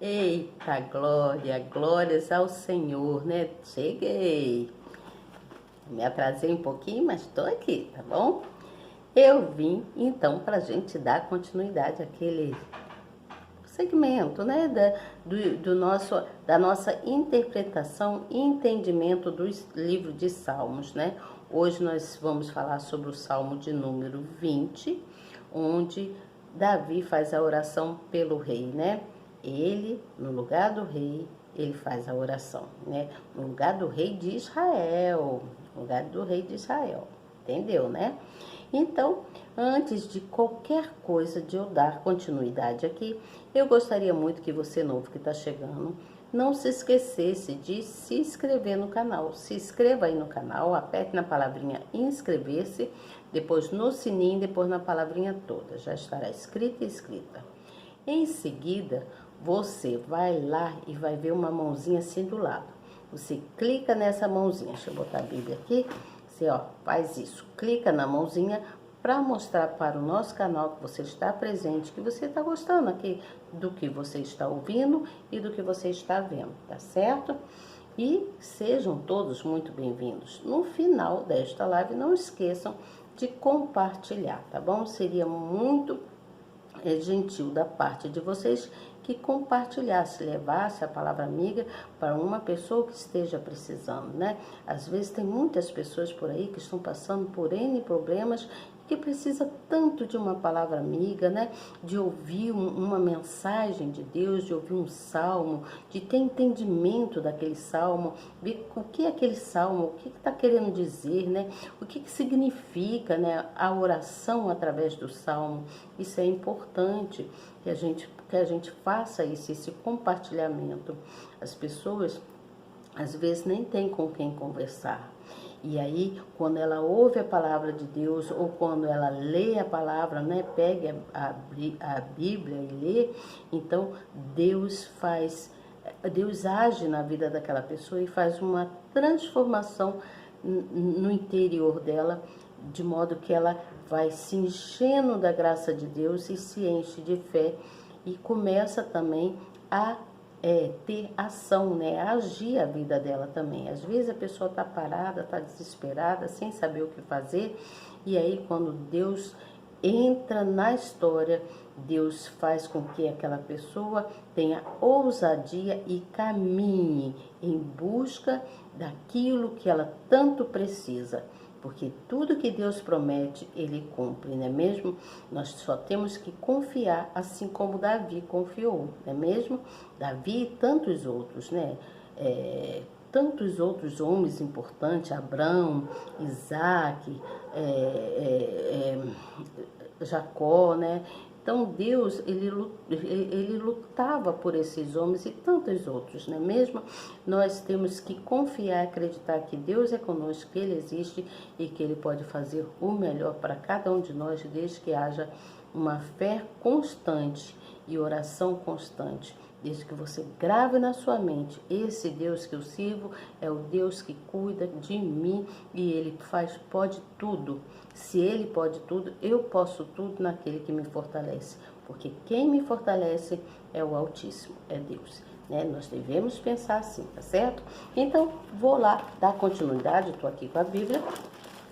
Eita, glória, glórias ao Senhor, né? Cheguei. Me atrasei um pouquinho, mas estou aqui, tá bom? Eu vim, então, para a gente dar continuidade àquele segmento, né? Da nossa interpretação e entendimento do livro de Salmos, né? Hoje nós vamos falar sobre o Salmo de número 20, onde Davi faz a oração pelo rei, né? Ele, no lugar do rei, ele faz a oração, né? No lugar do rei de Israel, no lugar do rei de Israel, entendeu, né? Então, antes de qualquer coisa de eu dar continuidade aqui, eu gostaria muito que você novo que está chegando, não se esquecesse de se inscrever no canal. Se inscreva aí no canal, aperte na palavrinha inscrever-se, depois no sininho, depois na palavrinha toda. Já estará escrita e escrita. Em seguida, você vai lá e vai ver uma mãozinha assim do lado. Você clica nessa mãozinha, deixa eu botar a Bíblia aqui. Você faz isso, clica na mãozinha para mostrar para o nosso canal que você está presente, que você está gostando aqui do que você está ouvindo e do que você está vendo, tá certo? E sejam todos muito bem-vindos. No final desta live, não esqueçam de compartilhar, tá bom? Seria muito gentil da parte de vocês que compartilhasse, levasse a palavra amiga para uma pessoa que esteja precisando, né? Às vezes tem muitas pessoas por aí que estão passando por N problemas que precisa tanto de uma palavra amiga, né? De ouvir uma mensagem de Deus, de ouvir um salmo, de ter entendimento daquele salmo, ver o que é aquele salmo, o que está querendo dizer, né? O que significa, né? A oração através do salmo. Isso é importante que a gente faça isso, esse compartilhamento. As pessoas às vezes nem têm com quem conversar. E aí, quando ela ouve a palavra de Deus, ou quando ela lê a palavra, né, pega a Bíblia e lê, então Deus age na vida daquela pessoa e faz uma transformação no interior dela, de modo que ela vai se enchendo da graça de Deus e se enche de fé e começa também a ter ação, né? Agir a vida dela também. Às vezes a pessoa está parada, está desesperada, sem saber o que fazer, e aí quando Deus entra na história, Deus faz com que aquela pessoa tenha ousadia e caminhe em busca daquilo que ela tanto precisa. Porque tudo que Deus promete, Ele cumpre, não é mesmo? Nós só temos que confiar, assim como Davi confiou, não é mesmo? Davi e tantos outros, né? Tantos outros homens importantes, Abraão, Isaac, Jacó, né? Então Deus, ele lutava por esses homens e tantos outros, não é mesmo? Nós temos que confiar e acreditar que Deus é conosco, que Ele existe e que Ele pode fazer o melhor para cada um de nós, desde que haja uma fé constante e oração constante. Desde que você grave na sua mente, esse Deus que eu sirvo é o Deus que cuida de mim e Ele pode tudo. Se Ele pode tudo, eu posso tudo naquele que me fortalece. Porque quem me fortalece é o Altíssimo, é Deus. Né? Nós devemos pensar assim, tá certo? Então, vou lá dar continuidade, estou aqui com a Bíblia,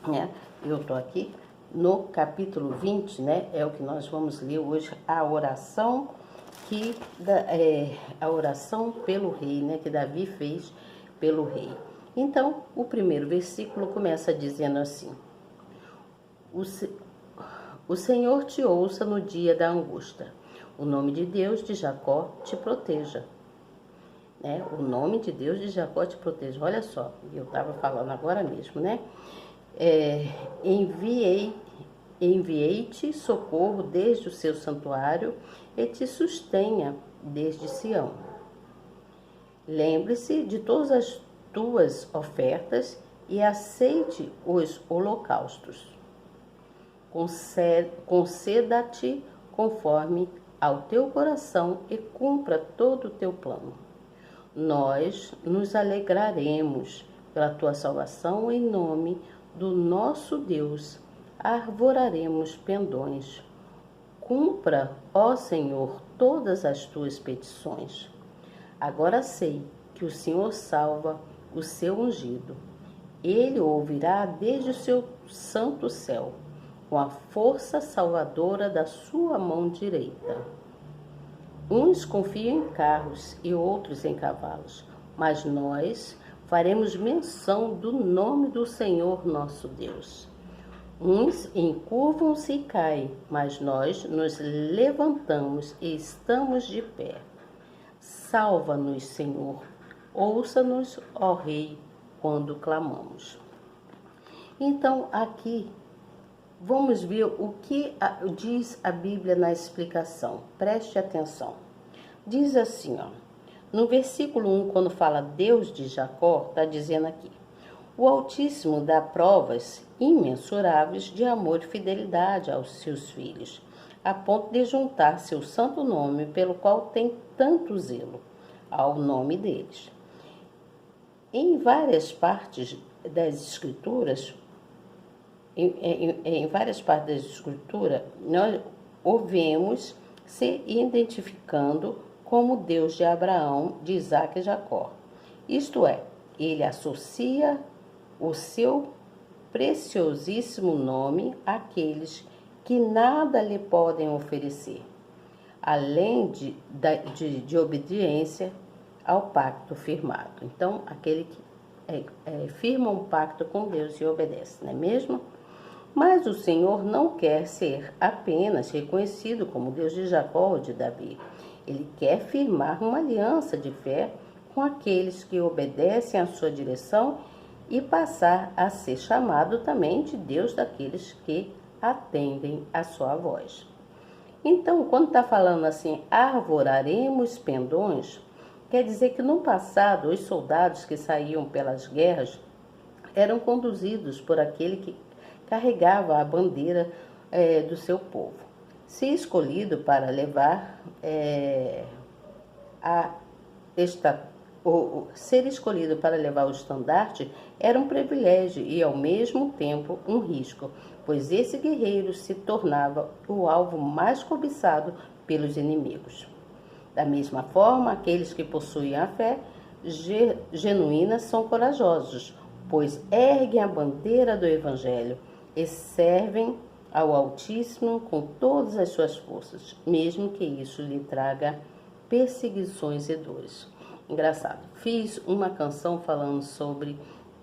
né? Eu estou aqui no capítulo 20, né? É o que nós vamos ler hoje, a oração a oração pelo rei, né, que Davi fez pelo rei. Então, o primeiro versículo começa dizendo assim: o Senhor te ouça no dia da angústia. O nome de Deus de Jacó te proteja. Né? O nome de Deus de Jacó te proteja. Olha só, eu estava falando agora mesmo, né? Enviei-te socorro desde o seu santuário e te sustenha desde Sião. Lembre-se de todas as tuas ofertas e aceite os holocaustos. Conceda-te conforme ao teu coração e cumpra todo o teu plano. Nós nos alegraremos pela tua salvação em nome do nosso Deus. Arvoraremos pendões. Cumpra, ó Senhor, todas as tuas petições. Agora sei que o Senhor salva o seu ungido. Ele o ouvirá desde o seu santo céu, com a força salvadora da sua mão direita. Uns confiam em carros e outros em cavalos, mas nós faremos menção do nome do Senhor nosso Deus. Uns encurvam-se e caem, mas nós nos levantamos e estamos de pé. Salva-nos, Senhor. Ouça-nos, ó Rei, quando clamamos. Então, aqui, vamos ver o que diz a Bíblia na explicação. Preste atenção. Diz assim, ó, no versículo 1, quando fala Deus de Jacó, está dizendo aqui: o Altíssimo dá provas imensuráveis de amor e fidelidade aos seus filhos, a ponto de juntar seu santo nome, pelo qual tem tanto zelo, ao nome deles. Em várias partes das Escrituras, nós o vemos se identificando como Deus de Abraão, de Isaque e Jacó. Isto é, ele associa o seu preciosíssimo nome àqueles que nada lhe podem oferecer, além de obediência ao pacto firmado. Então, aquele que firma um pacto com Deus e obedece, não é mesmo? Mas o Senhor não quer ser apenas reconhecido como Deus de Jacó ou de Davi. Ele quer firmar uma aliança de fé com aqueles que obedecem à sua direção e passar a ser chamado também de Deus daqueles que atendem à sua voz. Então, quando está falando assim, arvoraremos pendões, quer dizer que no passado os soldados que saíam pelas guerras eram conduzidos por aquele que carregava a bandeira do seu povo. Se escolhido para levar ser escolhido para levar o estandarte era um privilégio e, ao mesmo tempo, um risco, pois esse guerreiro se tornava o alvo mais cobiçado pelos inimigos. Da mesma forma, aqueles que possuem a fé genuína são corajosos, pois erguem a bandeira do Evangelho e servem ao Altíssimo com todas as suas forças, mesmo que isso lhe traga perseguições e dores. Engraçado, fiz uma canção falando sobre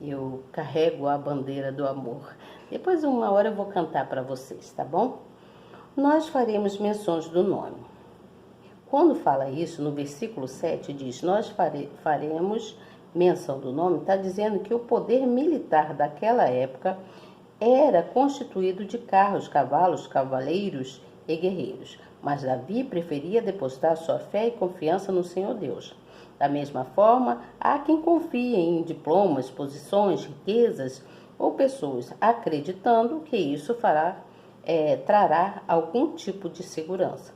eu carrego a bandeira do amor. Depois, uma hora, eu vou cantar para vocês, tá bom? Nós faremos menções do nome. Quando fala isso, no versículo 7, diz, nós faremos menção do nome, está dizendo que o poder militar daquela época era constituído de carros, cavalos, cavaleiros e guerreiros. Mas Davi preferia depositar sua fé e confiança no Senhor Deus. Da mesma forma, há quem confie em diplomas, posições, riquezas ou pessoas, acreditando que isso trará algum tipo de segurança.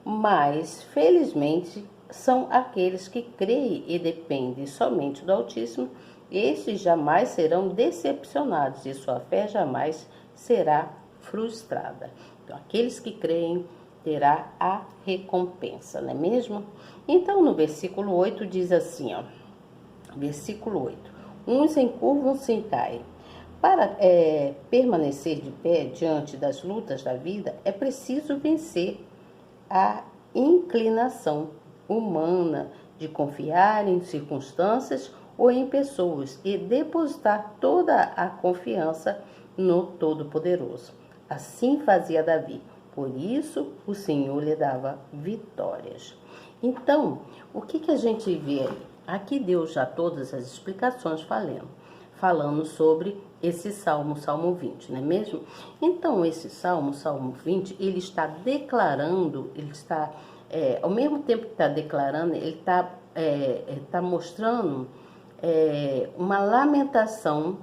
Mas, felizmente, são aqueles que creem e dependem somente do Altíssimo, estes jamais serão decepcionados e sua fé jamais será frustrada. Então, aqueles que creem terá a recompensa, não é mesmo? Então, no versículo 8 diz assim, ó, versículo 8, uns encurvam-se e caem. Para permanecer de pé diante das lutas da vida, é preciso vencer a inclinação humana de confiar em circunstâncias ou em pessoas e depositar toda a confiança no Todo-Poderoso. Assim fazia Davi. Por isso, o Senhor lhe dava vitórias. Então, o que a gente vê aí? Aqui deu já todas as explicações falando sobre esse Salmo 20, não é mesmo? Então, esse Salmo 20, ele está declarando, ao mesmo tempo que está declarando, ele está mostrando uma lamentação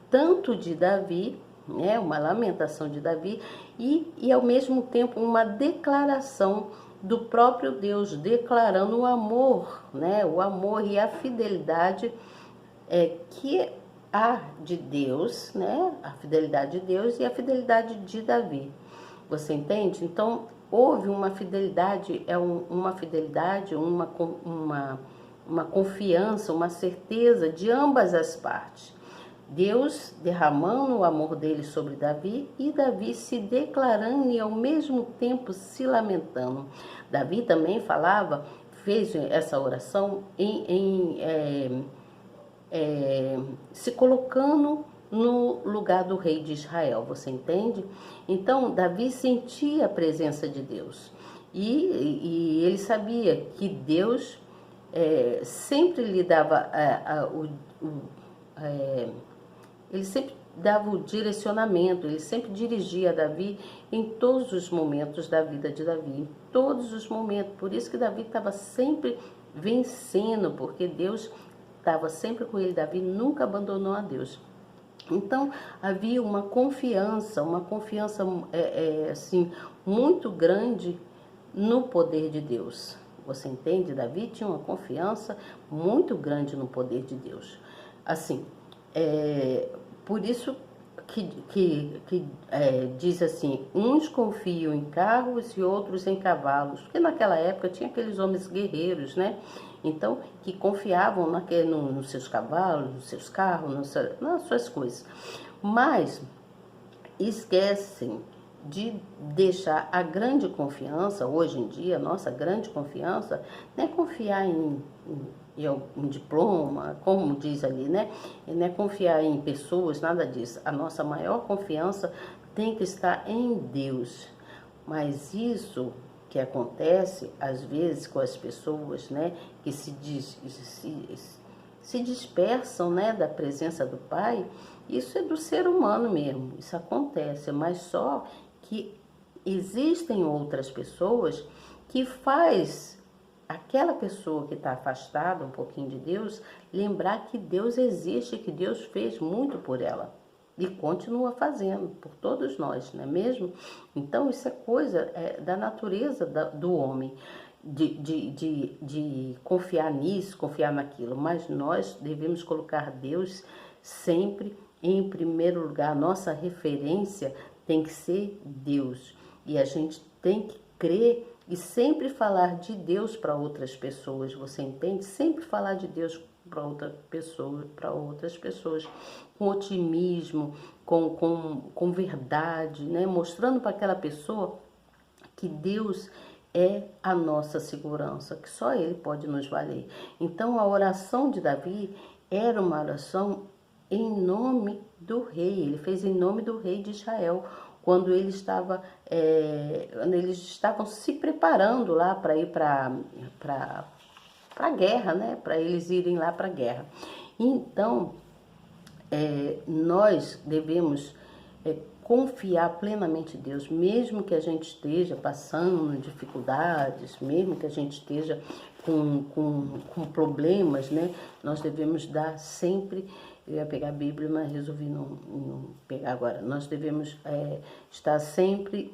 tanto de Davi, né, uma lamentação de Davi, e ao mesmo tempo uma declaração do próprio Deus, declarando o amor, né, o amor e a fidelidade que há de Deus, né, a fidelidade de Deus e a fidelidade de Davi. Você entende? Então, houve uma fidelidade, uma fidelidade, uma confiança, uma certeza de ambas as partes. Deus derramando o amor dele sobre Davi e Davi se declarando e ao mesmo tempo se lamentando. Davi também fez essa oração se colocando no lugar do rei de Israel, você entende? Então, Davi sentia a presença de Deus e ele sabia que Deus sempre lhe dava ele sempre dava o direcionamento, ele sempre dirigia Davi em todos os momentos da vida de Davi, em todos os momentos. Por isso que Davi estava sempre vencendo, porque Deus estava sempre com ele. Davi nunca abandonou a Deus. Então havia uma confiança assim muito grande no poder de Deus. Você entende? Davi tinha uma confiança muito grande no poder de Deus. Assim, por isso que diz assim, uns confiam em carros e outros em cavalos, porque naquela época tinha aqueles homens guerreiros, né? Então, que confiavam nos seus cavalos, nos seus carros, nas suas coisas. Mas esquecem de deixar a grande confiança, hoje em dia, a nossa grande confiança, não é confiar em diploma, como diz ali, né? Não é confiar em pessoas, nada disso. A nossa maior confiança tem que estar em Deus. Mas isso que acontece, às vezes, com as pessoas, né? Que se dispersam, né? Da presença do Pai, isso é do ser humano mesmo. Isso acontece, mas só que existem outras pessoas que faz aquela pessoa que está afastada um pouquinho de Deus, lembrar que Deus existe, que Deus fez muito por ela e continua fazendo por todos nós, não é mesmo? Então isso é coisa da natureza do homem, de confiar nisso, confiar naquilo, mas nós devemos colocar Deus sempre em primeiro lugar. A nossa referência tem que ser Deus e a gente tem que crer e sempre falar de Deus para outras pessoas, você entende? Sempre falar de Deus para outras pessoas, com otimismo, com verdade, né? Mostrando para aquela pessoa que Deus é a nossa segurança, que só Ele pode nos valer. Então a oração de Davi era uma oração em nome do rei, ele fez em nome do rei de Israel, quando eles estavam se preparando lá para ir para a guerra, né? Para eles irem lá para a guerra. Então, nós devemos confiar plenamente em Deus, mesmo que a gente esteja passando dificuldades, mesmo que a gente esteja com problemas, né? Nós devemos dar sempre. Eu ia pegar a Bíblia, mas resolvi não pegar agora. Nós devemos estar sempre,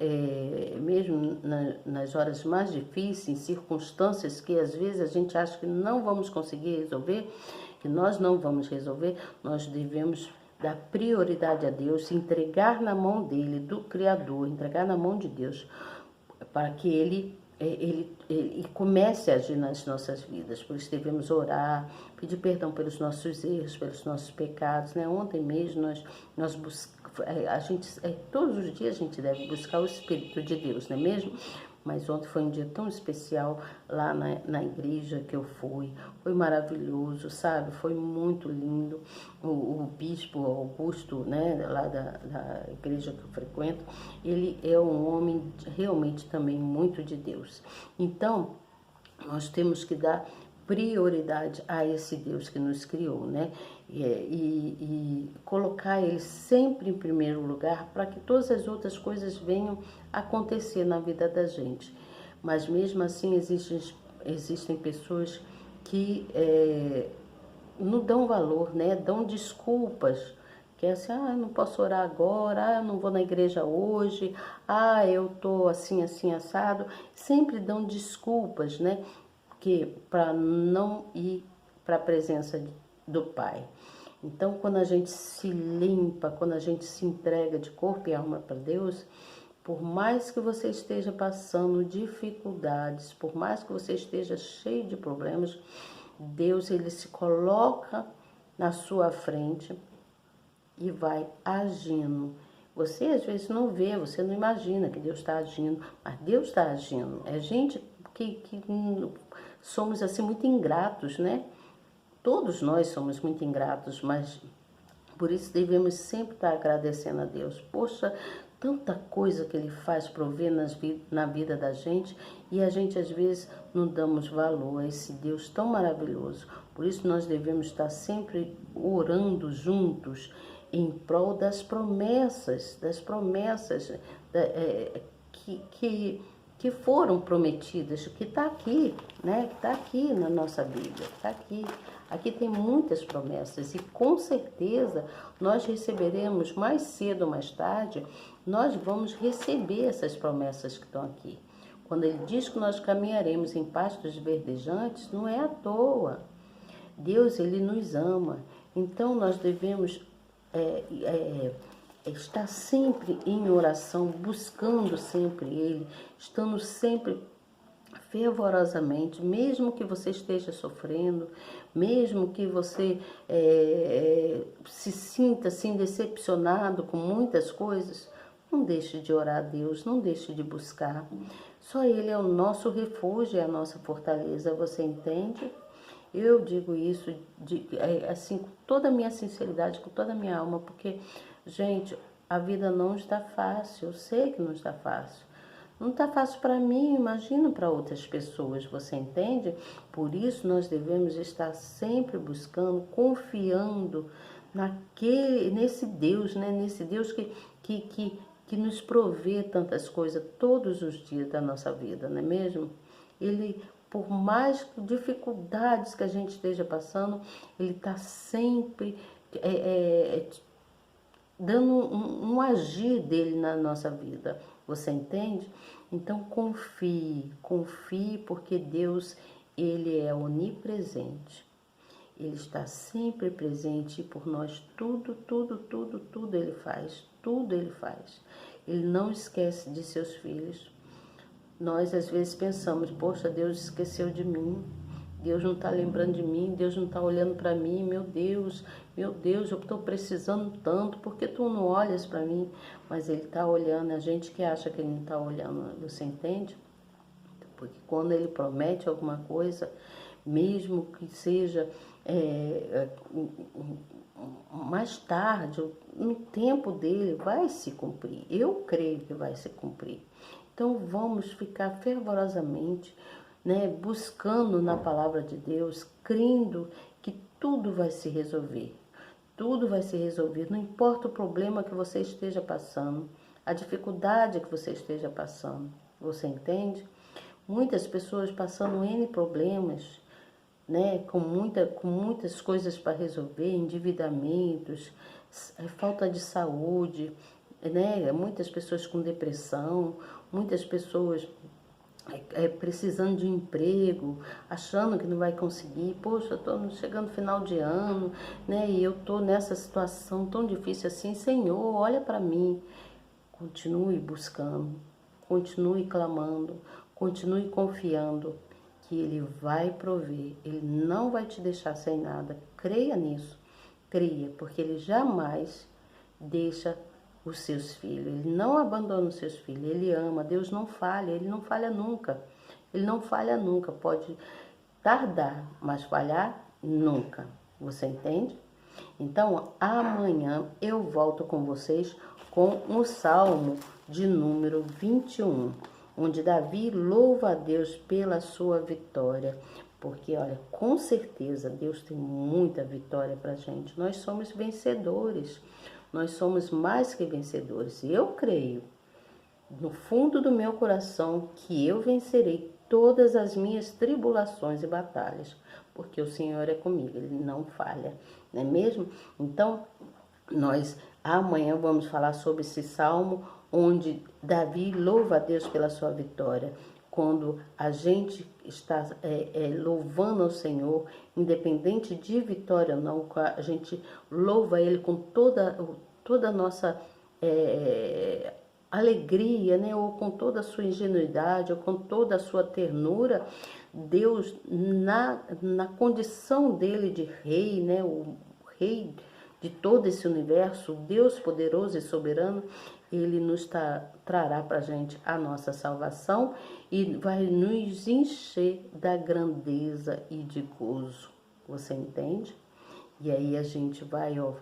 mesmo nas horas mais difíceis, em circunstâncias que às vezes a gente acha que não vamos conseguir resolver, que nós não vamos resolver, nós devemos dar prioridade a Deus, entregar na mão dele, do Criador, entregar na mão de Deus, para que ele comece a agir nas nossas vidas. Por isso devemos orar, pedir perdão pelos nossos erros, pelos nossos pecados, né? Ontem mesmo nós buscamos, todos os dias a gente deve buscar o Espírito de Deus, não é mesmo? Mas ontem foi um dia tão especial lá na igreja que eu fui. Foi maravilhoso, sabe? Foi muito lindo. O bispo Augusto, né, lá da igreja que eu frequento, ele é um homem realmente também muito de Deus. Então, nós temos que dar prioridade a esse Deus que nos criou, né? E colocar Ele sempre em primeiro lugar para que todas as outras coisas venham acontecer na vida da gente. Mas mesmo assim existem pessoas que não dão valor, né? Dão desculpas, que é assim, eu não posso orar agora, eu não vou na igreja hoje, eu tô assim, assim, assado. Sempre dão desculpas, né? Para não ir para a presença do Pai. Então, quando a gente se limpa, quando a gente se entrega de corpo e alma para Deus, Por mais que você esteja passando dificuldades, por mais que você esteja cheio de problemas, Deus, ele se coloca na sua frente e vai agindo. Você às vezes não vê, você não imagina que Deus está agindo, mas Deus está agindo. É gente que somos assim muito ingratos, né? Todos nós somos muito ingratos, mas por isso devemos sempre estar agradecendo a Deus. Poxa, tanta coisa que Ele faz prover na vida da gente e a gente às vezes não damos valor a esse Deus tão maravilhoso. Por isso nós devemos estar sempre orando juntos em prol das promessas que foram prometidas, que está aqui, né? Que está aqui na nossa Bíblia, está aqui. Aqui tem muitas promessas e com certeza nós receberemos mais cedo ou mais tarde, nós vamos receber essas promessas que estão aqui. Quando ele diz que nós caminharemos em pastos verdejantes, não é à toa. Deus, ele nos ama. Então nós devemos estar sempre em oração, buscando sempre ele, estando sempre fervorosamente, mesmo que você esteja sofrendo, mesmo que você se sinta assim decepcionado com muitas coisas, não deixe de orar a Deus, não deixe de buscar. Só Ele é o nosso refúgio, é a nossa fortaleza, você entende? Eu digo isso assim com toda a minha sinceridade, com toda a minha alma, porque, gente, a vida não está fácil, eu sei que não está fácil. Não está fácil para mim, imagino para outras pessoas, você entende? Por isso nós devemos estar sempre buscando, confiando nesse Deus, né? Nesse Deus que nos provê tantas coisas todos os dias da nossa vida, não é mesmo? Ele, por mais dificuldades que a gente esteja passando, ele está sempre dando um agir dele na nossa vida. Você entende? Então confie porque Deus, ele é onipresente. Ele está sempre presente por nós, tudo ele faz, tudo ele faz. Ele não esquece de seus filhos. Nós às vezes pensamos, poxa, Deus esqueceu de mim, Deus não está lembrando de mim, Deus não está olhando para mim, meu Deus, eu estou precisando tanto, por que tu não olhas para mim? Mas Ele está olhando, a gente que acha que Ele não está olhando, você entende? Porque quando Ele promete alguma coisa, mesmo que seja mais tarde, no tempo dele, vai se cumprir. Eu creio que vai se cumprir. Então vamos ficar fervorosamente, né, buscando na palavra de Deus, crendo que tudo vai se resolver. Tudo vai se resolver, não importa o problema que você esteja passando, a dificuldade que você esteja passando. Você entende? Muitas pessoas passando N problemas, né, com muitas coisas para resolver, endividamentos, falta de saúde, né, muitas pessoas com depressão, muitas pessoas precisando de emprego, achando que não vai conseguir. Poxa, eu estou chegando no final de ano, né, e eu estou nessa situação tão difícil assim. Senhor, olha para mim. Continue buscando, continue clamando, continue confiando que Ele vai prover, Ele não vai te deixar sem nada. Creia nisso, creia, porque Ele jamais deixa os seus filhos, Ele não abandona os seus filhos, Ele ama, Deus não falha, Ele não falha nunca, Ele não falha nunca, pode tardar, mas falhar nunca, você entende? Então, amanhã eu volto com vocês com o Salmo de número 21, onde Davi louva a Deus pela sua vitória. Porque, olha, com certeza Deus tem muita vitória para a gente. Nós somos vencedores, nós somos mais que vencedores. E eu creio, no fundo do meu coração, que eu vencerei todas as minhas tribulações e batalhas, porque o Senhor é comigo, Ele não falha, não é mesmo? Então, nós amanhã vamos falar sobre esse salmo, onde Davi louva a Deus pela sua vitória. Quando a gente está louvando ao Senhor, independente de vitória ou não, a gente louva Ele com toda a nossa alegria, né? Ou com toda a sua ingenuidade, ou com toda a sua ternura, Deus, na condição dele de rei, né? O rei de todo esse universo, Deus poderoso e soberano, ele nos trará para a gente a nossa salvação e vai nos encher da grandeza e de gozo. Você entende? E aí a gente vai, ó,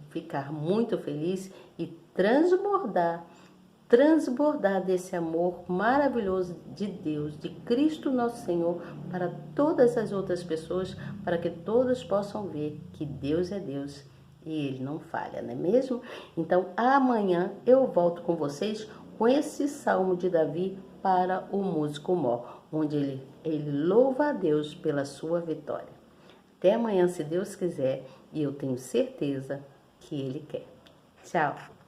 ficar muito feliz e transbordar desse amor maravilhoso de Deus, de Cristo nosso Senhor, para todas as outras pessoas, para que todos possam ver que Deus é Deus e Ele não falha, não é mesmo? Então, amanhã eu volto com vocês com esse Salmo de Davi para o músico Mó, onde ele louva a Deus pela sua vitória. Até amanhã, se Deus quiser, e eu tenho certeza que Ele quer. Tchau!